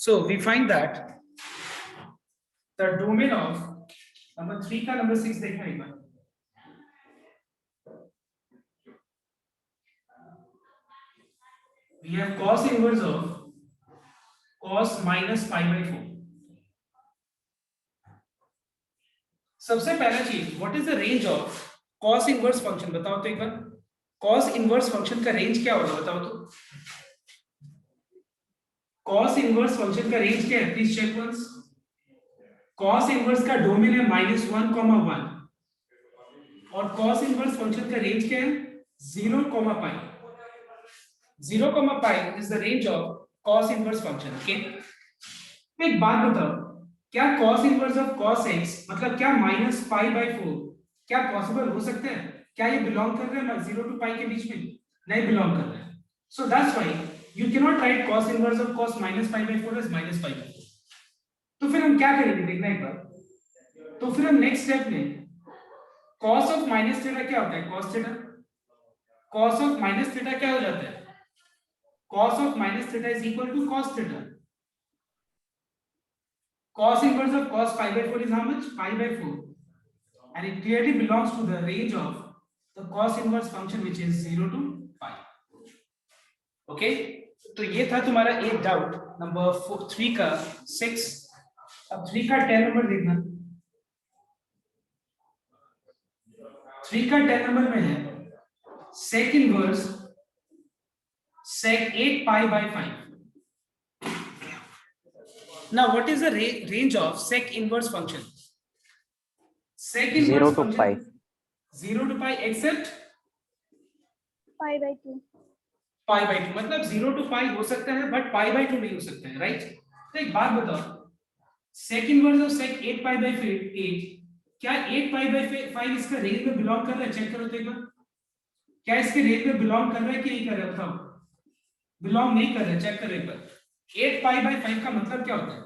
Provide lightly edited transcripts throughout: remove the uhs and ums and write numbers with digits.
So we find that the domain of number 3 का number 6 देखना एक बार. We have cos inverse of cos minus pi by 4. सबसे पहला चीज, what is the range of cos inverse function? बताओ तो एक बार. cos inverse function का range क्या होगा बताओ तो. cos inverse function का range क्या है? Please check once. cos inverse का डोमेन है -1, 1 और cos inverse function का range क्या है? 0, pi. 0, pi is the range of cos inverse function. Okay. तो एक बात बताओ, क्या cos inverse of cos x मतलब क्या -π/4 क्या पॉसिबल हो सकते हैं? क्या ये बिलोंग कर रहे हैं 0 to pi के बीच में? नहीं बिलोंग कर रहे हैं. So that's why you cannot write cos inverse of cos -π/4 as -π/4. तो फिर हम क्या करेंगे देखना एक बार. तो फिर हम नेक्स्ट स्टेप में cos of minus थीटा क्या होता है? cos theta. cos of minus theta क्या हो जाता है? cos of minus theta is equal to cos theta. Cos inverse of cos pi/4 is how much? Pi/4. And it clearly belongs to the range of the cos inverse function which is 0 to pi. Okay? तो ये था तुम्हारा एक doubt number 3 का 6. अब 3 का 10 number देखना. 3 का 10 नंबर में है sec inverse sec 8 pi by 5. Now what is the range of sec inverse function? Sec inverse 0 to function, pi. 0 to pi except π/2. pi/2 मतलब 0 to pi हो सकता है बट pi/2 नहीं हो सकता है, राइट? तो एक बात बताओ, sec inverse of sec 8 pi by 8 क्या 8 pi by 5 इसका रेंज में बिलोंग कर रहा है? चेक करो तो एक बार. क्या इसके रेंज में बिलोंग कर रहा है कि नहीं कर रहा है? बताओ. बिलोंग नहीं कर रहा है. चेक करो एक बार. 8 pi by 5 का मतलब क्या होता है?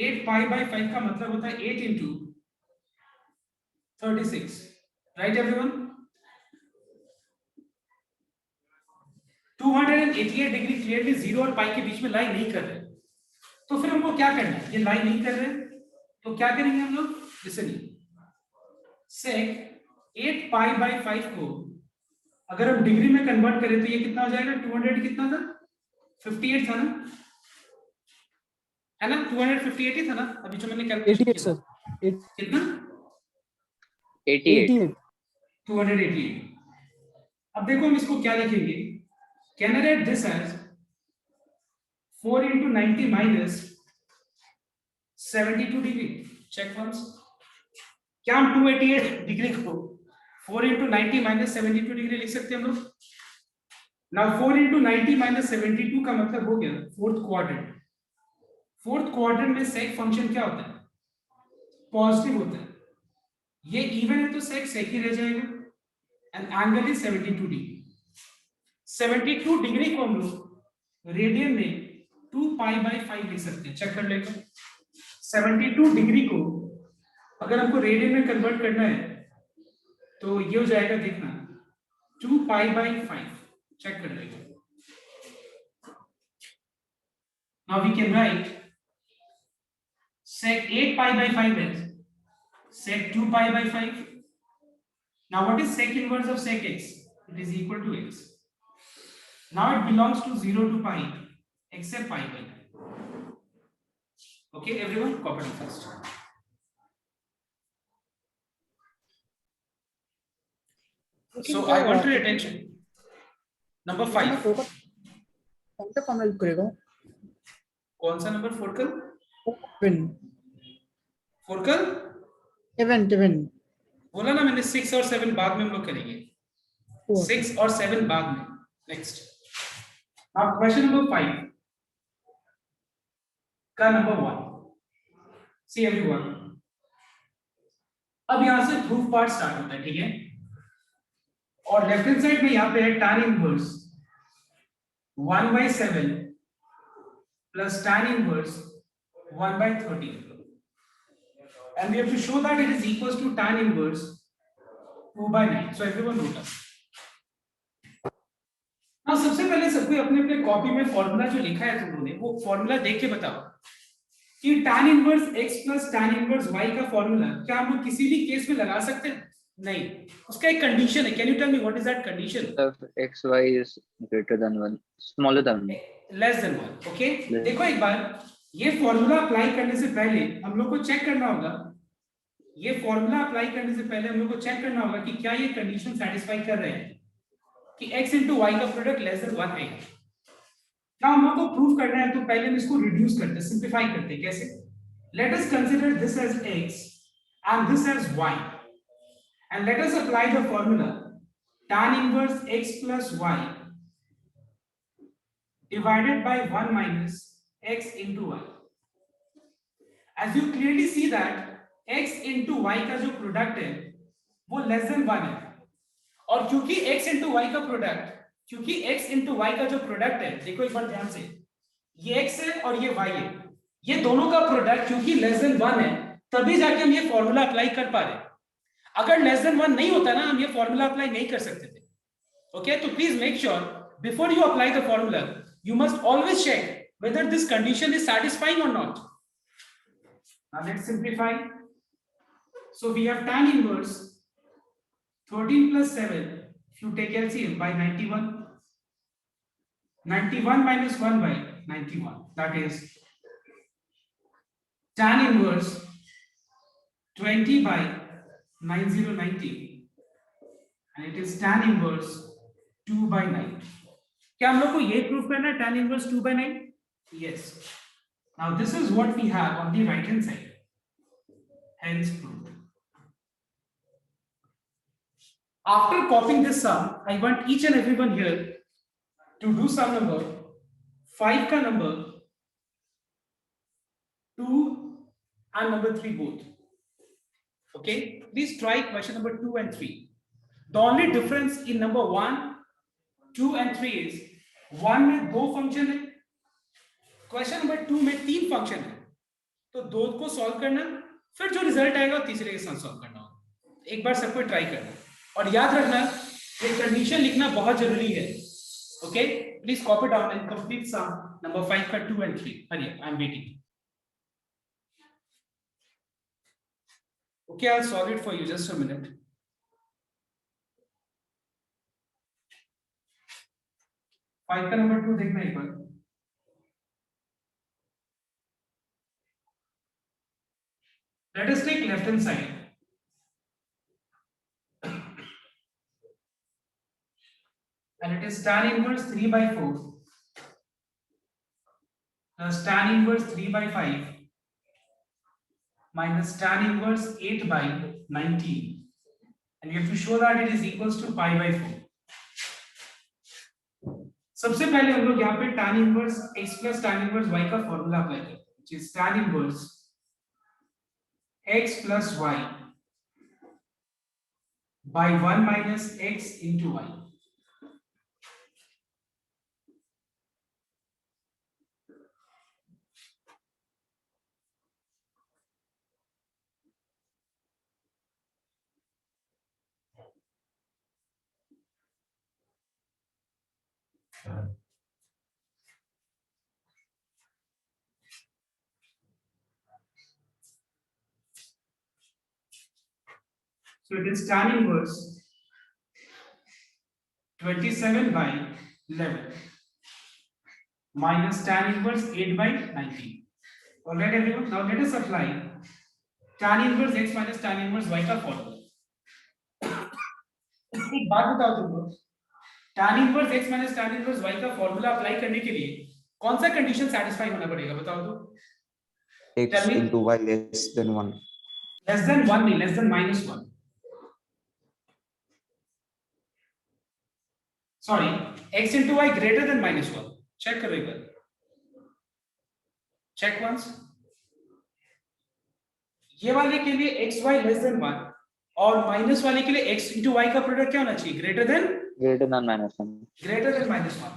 8 pi by 5 का मतलब होता है 8 into 36. Right everyone? 288 degree clearly 0 और पाई के बीच में लाई नहीं कर रहे. तो फिर हमको क्या करना है? ये लाई नहीं कर रहे तो क्या करेंगे हम लोग? लिसनिंग. sec 8 pi by 5 को अगर हम डिग्री में कन्वर्ट करें तो ये कितना हो जाएगा? 200 कितना था? 58 था ना, है ना? 258 ही था ना अभी जो मैंने कैलकुलेट किया. 88 सर. कितना? 88. 288. अब देखो हम इसको क्या लिखेंगे. Can I write this as 4 into 90 minus 72 degree. Check once. क्या हम 288 डिग्री को 4 into 90 minus 72 डिग्री लिख सकते हैं हम लोग? नाउ 4 into 90 minus 72 का मतलब हो गया फोर्थ क्वाड्रेंट. फोर्थ क्वाड्रेंट में सेक फंक्शन क्या होता है? पॉजिटिव होता है. ये इवन है तो सेक सेक ही रह जाएगा. And angle is 72 degree. 72 degree को हम लोग रेडियन में 2 pi by 5 लिख सकते हैं. चेक कर लेगा. 72 डिग्री को अगर हमको रेडियन में कन्वर्ट करना है तो ये हो जाएगा देखना 2 pi by 5. चेक कर लेगा. Now we can write sec 8 pi by 5 as sec 2 pi by 5. Now what is sec inverse of sec x? It is equal to x. Now it belongs to 0 to pi except pi by 9. Okay everyone, copy it first. So I want your attention. Number 5. कौन सा form help करेगा? कौन सा number? फोरकल. Event फोरकल event बोला ना मैंने. 6 और 7 बाद में हम लोग करेंगे. 6 और 7 बाद में. नेक्स्ट. Now question number 5 का number 1. See everyone. अब यहां से प्रूफ पार्ट स्टार्ट होता है, ठीक है? और लेफ्ट हैंड साइड में यहां पे है tan inverse 1/7 plus tan inverse 1/13. And we have to show that it is equals to tan inverse 2/9. So everyone wrote down. हाँ, सबसे पहले सबको अपने अपने कॉपी में फॉर्मूला जो लिखा है तुम लोगों ने वो फॉर्मूला देख के बताओ कि tan inverse x plus tan inverse y का फॉर्मूला क्या हम लोग किसी भी केस में लगा सकते हैं? नहीं, उसका एक कंडीशन है. Can you tell me what is that condition? If xy is greater than 1, smaller than 1. Less than 1. Okay, देखो एक बार ये फॉर्मूला अप्लाई करने से पहले हम लोग को चेक करना होगा, ये फॉर्मूला अप्लाई करने से पहले हम लोग को चेक करना होगा कि क्या ये कंडीशन सेटिस्फाई कर रहे हैं कि x into y का प्रोडक्ट लेस देन 1 है. क्या हम लोग को प्रूव करना है तो पहले हम इसको रिड्यूस करते हैं, सिंपलीफाई करते हैं. कैसे? Let us consider this as x and this as y and let us apply the formula tan inverse x plus y divided by 1 minus x into y. As you clearly see that x into y का जो product है वो less than 1 है, और क्योंकि x into y का product, क्योंकि x into y का जो प्रोडक्ट है, देखो एक बार ध्यान से, ये x है और ये y है, ये दोनों का प्रोडक्ट क्योंकि लेस देन 1 है तभी जाके हम ये फॉर्मूला अप्लाई कर पा रहे हैं. अगर लेस देन 1 नहीं होता ना हम ये फॉर्मूला अप्लाई नहीं कर सकते थे. ओके, तो please make sure before you apply the formula you must always check whether this condition is satisfying or not. Now let's simplify. So we have tan inverse 13 plus 7, if you take LCM, by 91. 91 minus 1 by 91, that is tan inverse 20 by 9090, and it is tan inverse 2 by 9. क्या हम लोग को ये proof करना है tan inverse 2 by 9? Yes. Now this is what we have on the right hand side. Hence proved. After copying this sum, I want each and everyone here to do sum number 5 का number 2 and number 3 both. Okay, please try question number 2 and 3. The only difference in number 1, 2 and 3 is 1 में 2 function है, question number 2 में 3 function है, तो 2 को solve करना, फिर जो रिजल्ट आएगा तीसरे के साथ सॉल्व करना होगा. एक बार सबको ट्राई करना और याद रखना ये कंडीशन लिखना बहुत जरूरी है. Okay, please copy down and complete some number 5 का 2 and 3. Hariya, I am waiting. Okay, I'll solve it for you, just a minute. Five का नंबर 2 देखना एक बार. Let us take left hand side. And it is tan inverse 3 by 4 plus tan inverse 3 by 5 minus tan inverse 8 by 19, and you have to show that it is equals to pi by 4. सबसे पहले हम लोग यहाँ पे tan inverse x plus tan inverse y का formula apply करते हैं, which is tan inverse x plus y by 1 minus x into y. So it is tan inverse 27 by 11 minus tan inverse 8 by 19. All right, everyone. Now let us apply tan inverse x minus tan inverse y का formula. एक बात बताओ तुमको, tan inverse x minus tan inverse y का formula apply करने के लिए कौन सा कंडीशन सेटिस्फाई होना पड़ेगा बताओ तो? x into y less than 1. Less than 1 नहीं, less than minus 1. Sorry, x into y greater than minus 1. Check करो एक बार. Check once. ये वाले के लिए x y less than 1 और माइनस वाले के लिए x into y का प्रोडक्ट क्या होना चाहिए? Greater than minus 1. Greater than minus 1.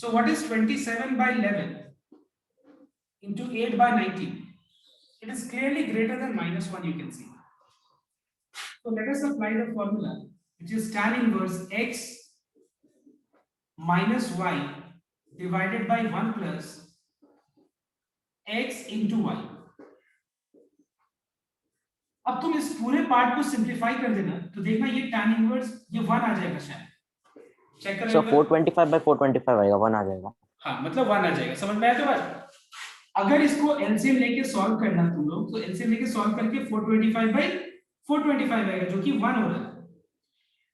So what is 27 by 11 into 8 by 19? It is clearly greater than minus 1, you can see. So let us apply the formula, which is tan inverse x minus y divided by 1 plus x into y. अब तुम इस पूरे part को simplify कर देना तो देखना ये tan इनवर्स ये 1 आ जाएगा शायद। चेक कर सो लो 425 by 425 आएगा, 1 आ जाएगा। हाँ मतलब 1 आ जाएगा, समझ में आया तो बात। अगर इसको एलसीएम लेके सॉल्व करना तुम लोग तो एलसीएम लेके सॉल्व करके 425 by 425 आएगा जो कि 1 हो रहा है।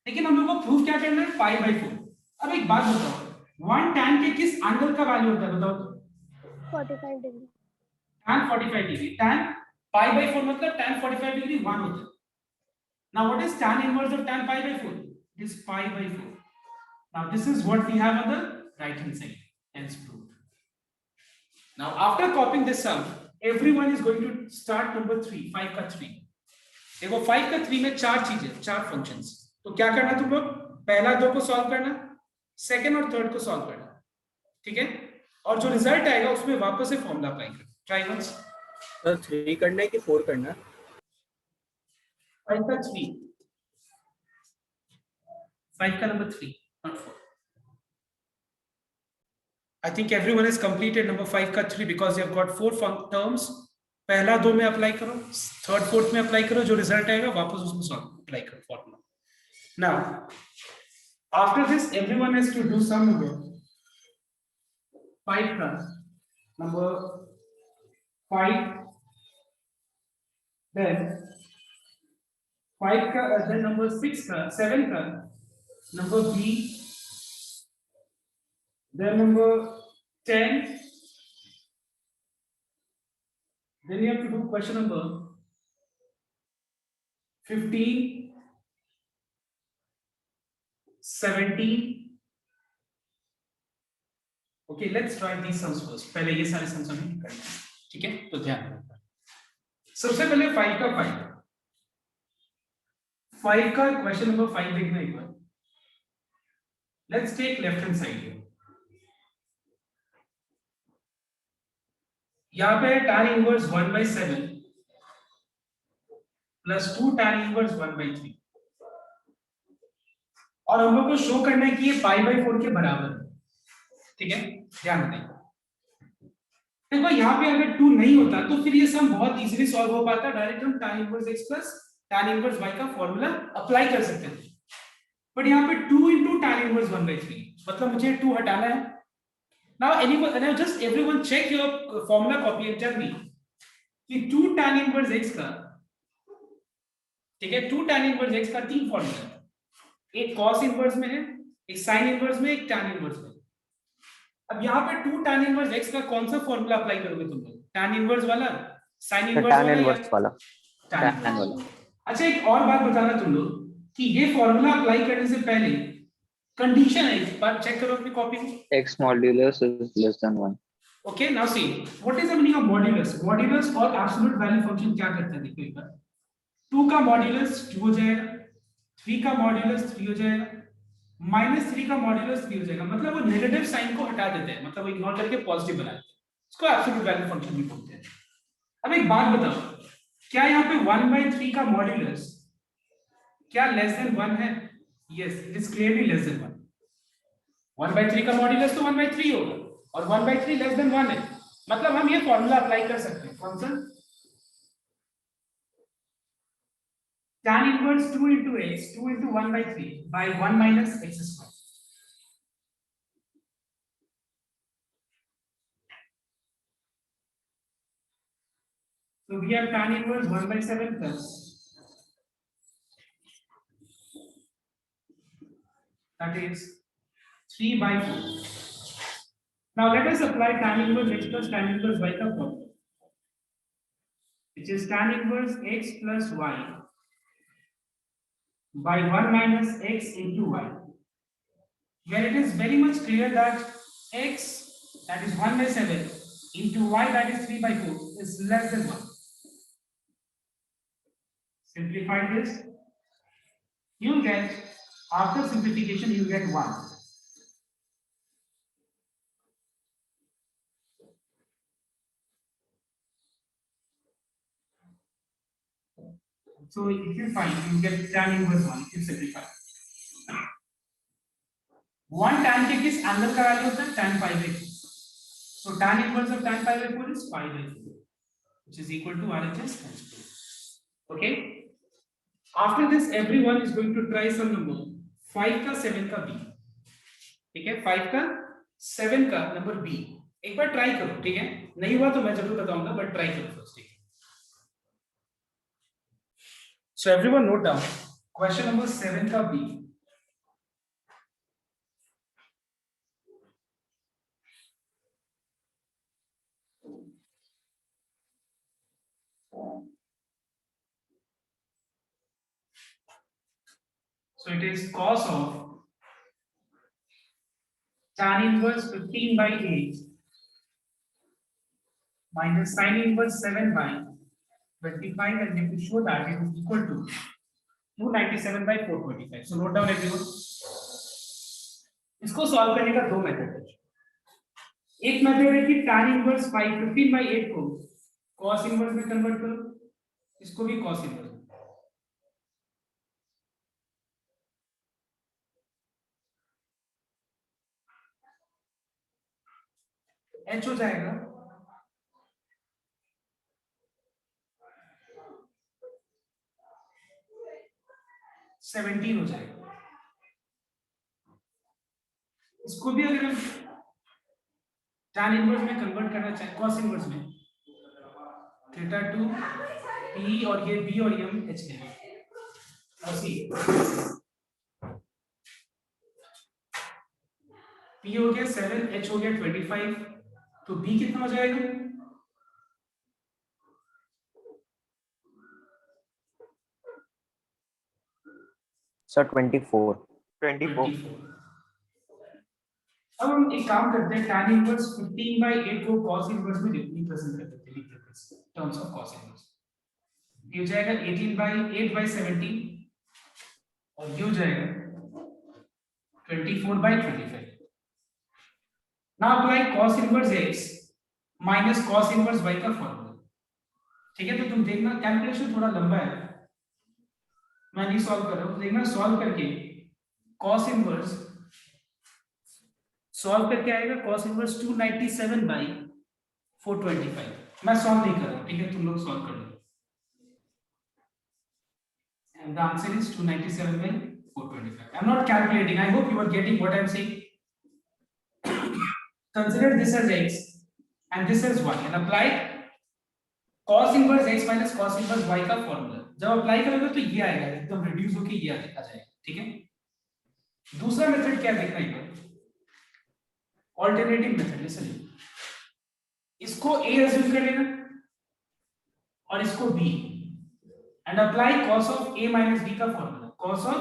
लेकिन हम लोग को प्रूफ क्या करना है, पाई बाई 4। अब एक बात बताओ, 1 tan के किस एंगल का वैल्यू होता है बताओ तो? 45 degree. tan 45 degree. tan pi by 4 मतलब tan 45 डिग्री 1 होता है। Now what is tan inverse of tan pi by 4? It is pi by 4. Now this is what we have on the right hand side. Hence proved. Now after copying this sum, everyone is going to start number 3, 5 का 3. देखो 5 का 3 में चार चीजें, चार functions. तो क्या करना तुम लोग, पहला दो को सॉल्व करना, सेकंड और थर्ड को सॉल्व करना, ठीक है? और जो रिजल्ट आएगा उसमें वापस से फॉर्मूला अप्लाई करना। Try once. सर 3 करना है कि 4 करना है? 5 का 3, 5 का number 3, not 4. I think everyone has completed number 5 का 3 because you have got 4 terms. पहला दो में अप्लाई करो, थर्ड फोर्थ में अप्लाई करो, जो रिजल्ट आएगा वापस उसमें सॉल्व अप्लाई करो formula. Now after this everyone has to do some number 5 का number 5, then 5 का then number 6 का 7 का number B, then number 10, then you have to do question number 15, 17. Okay, let's try these sums first. पहले ये सारे sums हमें करना है, ठीक है? तो ध्यान रखना। सबसे पहले 5 का 5 का क्वेश्चन नंबर 5 देखना एक बार। Let's take left hand side here. यहाँ पे tan inverse 1/7 plus 2 tan inverse 1/3 और हम लोग को शो करना है कि ये पाई बाई 4 के बराबर है, ठीक है? ध्यान दें। देखो यहाँ पे अगर 2 नहीं होता तो फिर ये सम बहुत इजीली सॉल्व हो पाता, डायरेक्ट हम tan inverse x plus tan inverse y का फॉर्मूला अप्लाई कर सकते थे। बट यहाँ पे 2 into tan inverse 1/3 मतलब मुझे 2 हटाना है। Now anyone, now just everyone check your formula copy and tell me कि 2 tan inverse x का, ठीक है, 2 tan inverse x का 3 फॉर्मूला है, एक cos inverse में है, एक sin inverse में, एक tan inverse में। अब यहाँ पे 2 tan inverse x का कौन सा फॉर्मूला अप्लाई करोगे तुम लोग, tan inverse वाला, sin inverse tan वाला, inverse वाला, tan tan वाला। अच्छा एक और बात बताना तुम लोग कि ये फॉर्मूला अप्लाई करने से पहले कंडीशन है, एक बार चेक करो अपनी कॉपी में। X modulus is less than 1. Okay, now see what is the meaning of modulus? Modulus और absolute value function क्या करता है देखो एक बार। 2 का मॉड्यूलस 2 हो जाएगा, 3 का मॉड्यूलस 3 हो जाएगा, -3 का मॉड्यूलस 3 हो जाएगा, मतलब वो नेगेटिव साइन को हटा देते हैं, मतलब वो इग्नोर करके पॉजिटिव बना देते हैं। इसको एब्सोल्यूट वैल्यू फंक्शन भी बोलते हैं। अब एक बात बताओ, क्या यहाँ पे 1/3 का मॉड्यूलस क्या लेस देन 1 है? Yes, it is clearly less than 1। 1/3 का मॉड्यूलस तो 1/3 होगा और 1/3 लेस देन 1 है, मतलब हम ये फॉर्मूला अप्लाई कर सकते हैं। कौन सा? tan inverse 2 into x 2 into 1/3 by 1 minus x square. So we have tan inverse 1/7 plus that is 3/4. Now let us apply tan inverse x plus tan inverse y का formula, which is tan inverse x plus y by 1 minus x into y, where it is very much clear that x, that is 1/7 into y, that is 3/4, is less than 1. Simplify this, you get, after simplification you get 1. So if you find, you get tan inverse 1 if you simplify. 1 tan के किस angle का value होता है tan pi by 4. So tan inverse of tan pi by 4 is pi by 4, which is equal to RHS transpose. Okay. After this, everyone is going to try some number 5 का 7 का b. ठीक है, 5 का 7 का number b एक बार try करो. ठीक है, नहीं हुआ तो मैं जरूर बताऊंगा, बट ट्राई करो फर्स्ट. ठीक है. So everyone note down question number 7 का b. So it is cos of tan inverse 15 by 8 minus sin inverse 7 by 25, and if you show that it is equal to 297 by 425. So note down everyone. इसको solve करने का दो method है. एक method है कि tan inverse 15 by 8 को cos inverse में कन्वर्ट करो, इसको भी cos इनवर्स. h हो जाएगा 17 हो जाएगा. इसको भी अगर हम tan इनवर्स में कन्वर्ट करना चाहें cos इनवर्स में, थीटा 2 p और ये b और ये हम h लेंगे. और c p हो गया 7, h हो गया 25, तो b कितना हो जाएगा? सर 24. 24. अब हम एक काम करते हैं, tan इनवर्स 15 by 8 को cos इनवर्स में रिप्रेजेंट कर देते हैं टर्म्स ऑफ cos इनवर्स. ये हो जाएगा 18 by 8 by 17 और ये हो जाएगा 24 by 25. Now apply cos inverse x minus cos inverse y का फॉर्मूला. ठीक है, तो तुम देखना कैलकुलेशन थोड़ा लंबा है, मैं नहीं सॉल्व कर रहा हूं. देखना सॉल्व करके cos इनवर्स सॉल्व करके आएगा cos इनवर्स 297 by 425. मैं सॉल्व नहीं कर रहा हूं. ठीक है, तुम लोग सॉल्व कर लो. And the answer is 297 by 425. I'm not calculating. I hope you are getting what I'm saying. Consider this as x and this as y and apply cos inverse x minus cos inverse y का formula. जब apply करोगे तो ये आएगा, एकदम reduce होके ये आ जाएगा. ठीक है, दूसरा मेथड क्या देखना है, ऑल्टरनेटिव मेथड. लिसन, इसको a अज्यूम कर लेना और इसको b and apply cos of a minus b का formula. cos of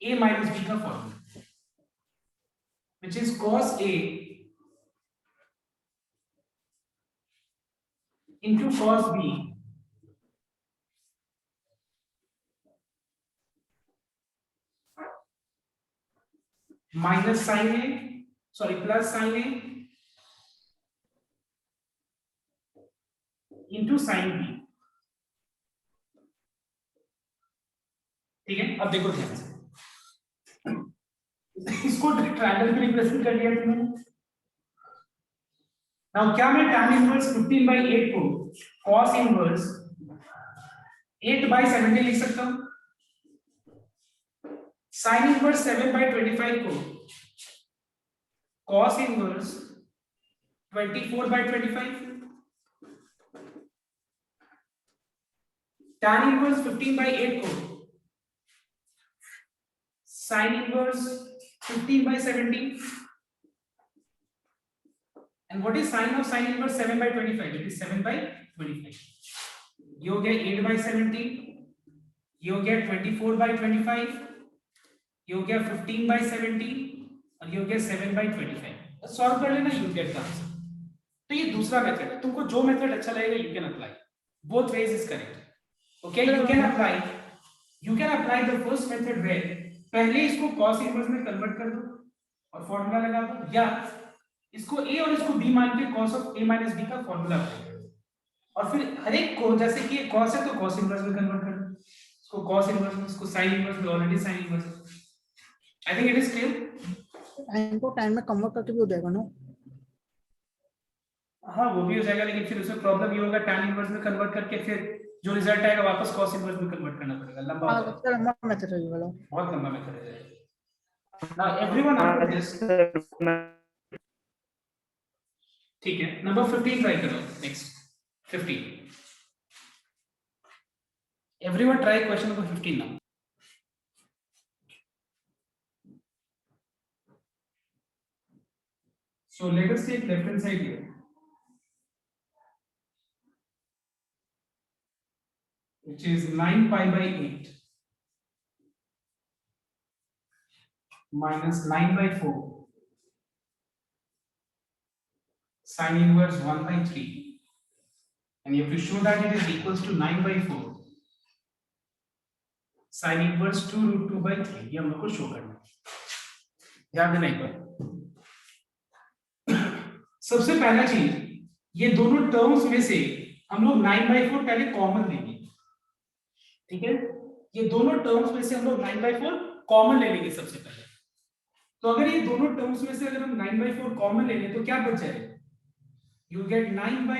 a minus b का formula which is cos a into cos b minus sin a, sorry, plus sin a into sin b. ठीक है, अब देखो ध्यान से, इसको triangle में रिप्रेजेंट कर लिया तुमने. नाउ क्या मैं tan इनवर्स 15 by 8 को cos इनवर्स 8 by 70 लिख सकता हूं? sin इनवर्स 7 by 25 को cos inverse 24 by 25, tan inverse 15 by 8 को sin inverse 15 by 17, and what is sin of sin inverse 7 by 25? It is 7 by 25. ये हो गया 8 by 17, ये हो गया 24 by 25, ये हो गया 15 by 17 और ये हो गया 7 by 25. सॉल्व कर लेना, यू गेट द आंसर. तो ये दूसरा मेथड है, तुमको जो मेथड अच्छा लगेगा you can apply. Both ways is correct. Okay, you can apply the first method where पहले इसको cos इनवर्स में कन्वर्ट कर दो और फॉर्मूला लगा दो, या इसको a और इसको b मान के cos of a minus b का फॉर्मूला अप्लाई कर दो, और फिर हर एक को जैसे कि cos है तो cos इनवर्स में कन्वर्ट कर दो, इसको cos इनवर्स में, इसको sin इनवर्स में, already sin inverse. I think it is clear. इनको टाइम में कन्वर्ट करके भी हो जाएगा ना? हाँ वो भी हो जाएगा, लेकिन फिर उसमें प्रॉब्लम ये होगा tan इनवर्स में कन्वर्ट करके फिर जो रिजल्ट आएगा वापस cos इनवर्स में कन्वर्ट करना पड़ेगा, लंबा हो हाँ, जाएगा, सबसे लंबा मेथड है ये वाला। बहुत लंबा मेथड है। नाउ एवरीवन आफ्टर दिस, ठीक है, नंबर 15 ट्राई करो next. 15, everyone try question number 15 now. So let us take left hand side here, which is 9 pi by 8 minus 9 by 4 sin inverse 1 by 3, and you have to show that it is equals to 9 by 4 sin inverse 2 root 2 by 3। ये हम लोग को show करना है, ध्यान देना एक बार। सबसे पहला चीज, ये दोनों टर्म्स में से हम लोग 9 by 4 पहले कॉमन लेंगे, ठीक है, ये दोनों टर्म्स में से हम लोग 9 by 4 कॉमन ले लेंगे सबसे पहले। तो अगर ये दोनों टर्म्स में से अगर हम 9 by 4 कॉमन ले लें तो क्या बच जाएगा, you get 9 by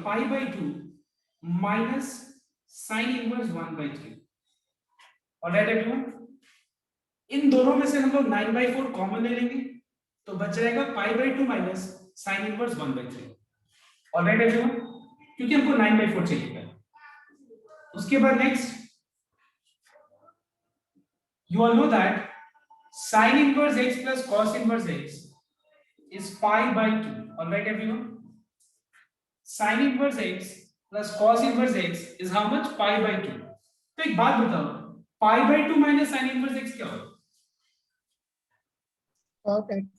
pi by 2 minus sin inverse 1 by 3। Alright everyone, इन दोनों में से हम लोग 9 by 4 कॉमन ले लेंगे तो बच जाएगा pi by 2 minus sin inverse 1 by 3। Alright everyone, क्योंकि हमको 9 by 4 चाहिए पहले। उसके बाद next, you all know that sin inverse x plus cos inverse x is pi by 2। Alright everyone, sin inverse x plus cos inverse x is how much, pi by 2। तो एक बात बताओ, pi by 2 minus sin inverse x क्या होगा,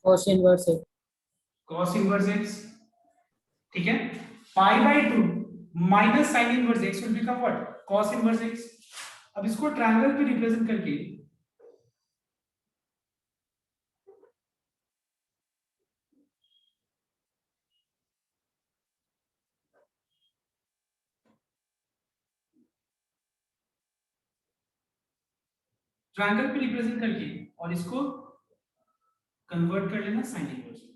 cos inverse है। cos inverse x, ठीक है, pi by 2 minus sin inverse x will become what, cos inverse x। अब इसको ट्रायंगल पे रिप्रेजेंट करके और इसको कन्वर्ट कर लेना साइन इनवर्स में,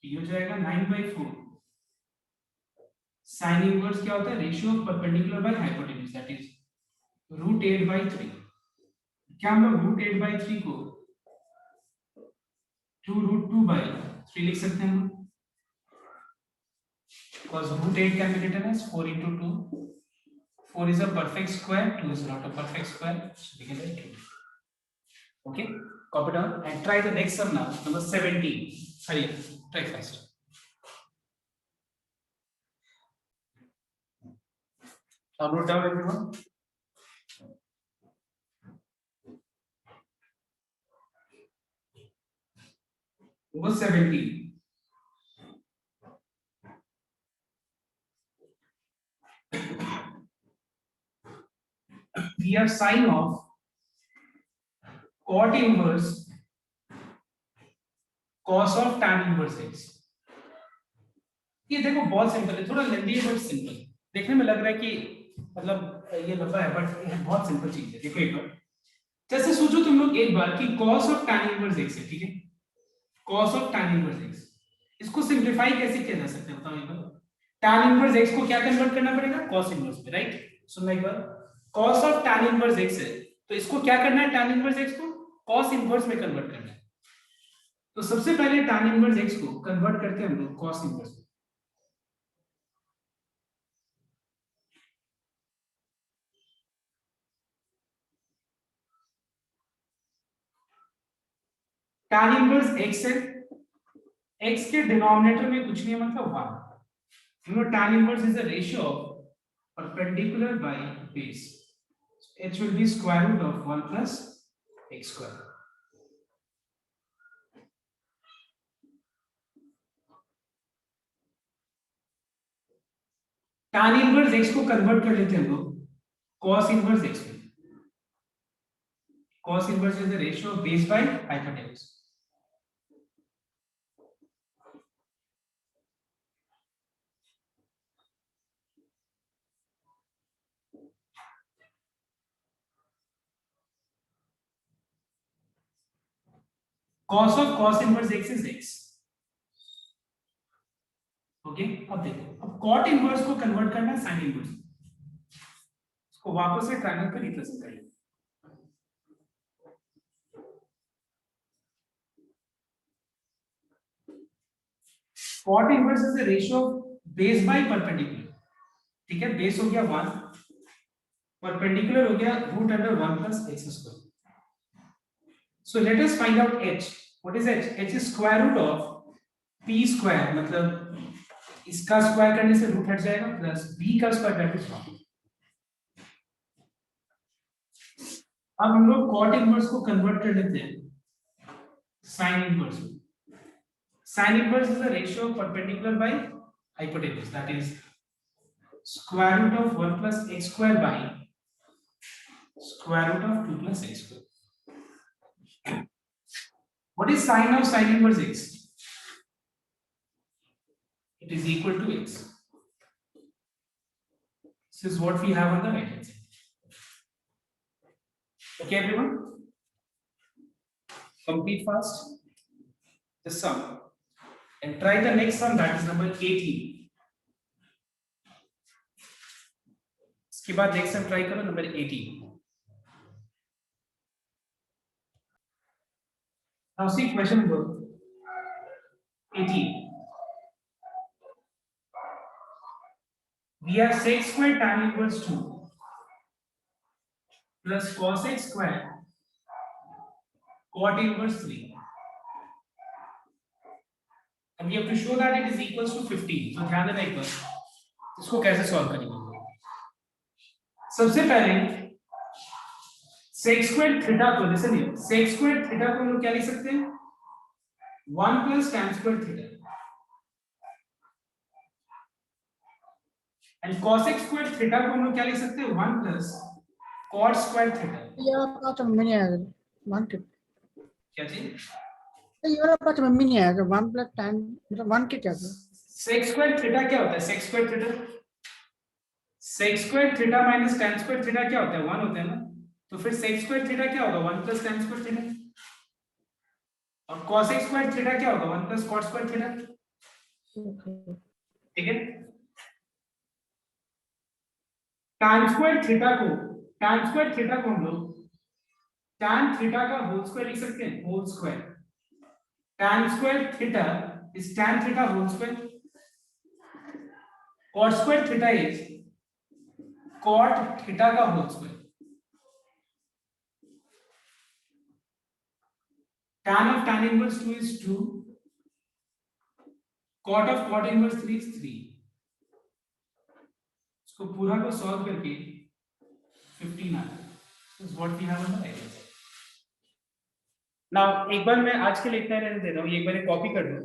ये हो जाएगा 9 by 4 साइन इनवर्स क्या होता है, ratio of perpendicular by hypotenuse, that is √8/3। क्या हम लोग √8/3 को 2√2/3 लिख सकते हैं, because √8 can be written as 4 into 2। 4 is a perfect square, 2 is not a perfect square, so we can write 2। Okay, copy down and try the next sum now, number 17। Hurry up, try fast। Now note down everyone। Number 17, we have sin of cot inverse cos of tan inverse x। ये देखो बहुत simple है, थोड़ा लेंदी है but simple, देखने में लग रहा है कि मतलब ये लंबा है बट ये बहुत सिंपल चीज है। देखो एक बार, जैसे सोचो तुम लोग एक बार कि cos of tan inverse x है, ठीक है, cos of tan inverse x, इसको सिंपलीफाई कैसे किया जा सकता है बताओ एक बार। tan inverse x को क्या कन्वर्ट करना पड़ेगा, cos inverse में, राइट। सुनना एक बार, cos of tan inverse x है तो इसको क्या करना है, tan inverse x को cos inverse में कन्वर्ट करना है। तो सबसे पहले tan inverse x को कन्वर्ट करते हैं हम लोग cos inverse में। tan inverse x है, x के डिनोमिनेटर में कुछ नहीं है मतलब 1। You know tan inverse is a ratio of perpendicular by base, so h will be square root of 1 plus x square। tan inverse x को convert कर लेते हैं हम लोग cos inverse x में। cos inverse is the ratio of base by hypotenuse। cos of cos inverse x is x. Okay अब देखो, अब cot इनवर्स को कन्वर्ट करना है sin इनवर्स, इसको वापस से ट्रायंगल पे रिप्रेजेंट कर लेंगे। cot inverse is the ratio of base by perpendicular, ठीक है, बेस हो गया 1, परपेंडिकुलर हो गया root under 1 plus x square. So let us find out h। What is h? h is square root of p square, मतलब इसका square करने से रूट हट जाएगा, प्लस b का स्क्वायर करने से। अब हम लोग cot इनवर्स को कन्वर्ट कर लेते हैं sin inverse. sin inverse is the ratio of perpendicular by hypotenuse, that is square root of 1 plus x square by square root of 2 plus x square. What is sine of sin inverse x? It is equal to x. This is what we have on the right hand side. Okay, everyone? Complete fast the sum and try the next sum, that is number 18. इसके बाद next sum try करो number 18। Now see question number 18। we have sec square tan inverse 2 plus cos x square cot inverse 3 and we have to show that it is equals to 15। तो ध्यान देना एक बार, इसको कैसे solve करेंगे। सबसे पहले sec square थीटा को, listen here, sec square theta को हम लोग क्या लिख सकते हैं, 1 plus tan square theta, and cos x square theta को हम लोग क्या लिख सकते हैं, 1 plus cot square थीटा। ये आपका तो में नहीं आएगा 1 के, क्या चीज? ये वाला आपका तो में नहीं आएगा 1 प्लस tan, मतलब 1 के क्या होगा? sec square थीटा क्या होता है, sec square theta, sec square theta minus tan square theta क्या होता है, 1 होता है ना, तो फिर sec square थीटा क्या होगा, 1 plus tan square थीटा, और cos x square थीटा क्या होगा, 1 plus cot square थीटा। ठीक है, tan square थीटा को हम लोग tan थीटा का होल स्क्वायर लिख सकते हैं, whole square, tan square theta is tan theta whole square, cot square theta is cot theta का whole square, tan of tan inverse 2 is 2, cot of cot inverse 3 is 3। इसको पूरा को solve करके 15 आता है। This is what we have on the right hand side. Now एक बार मैं आज के लिए इतना रहने दे रहा हूँ, एक बार कॉपी कर दो।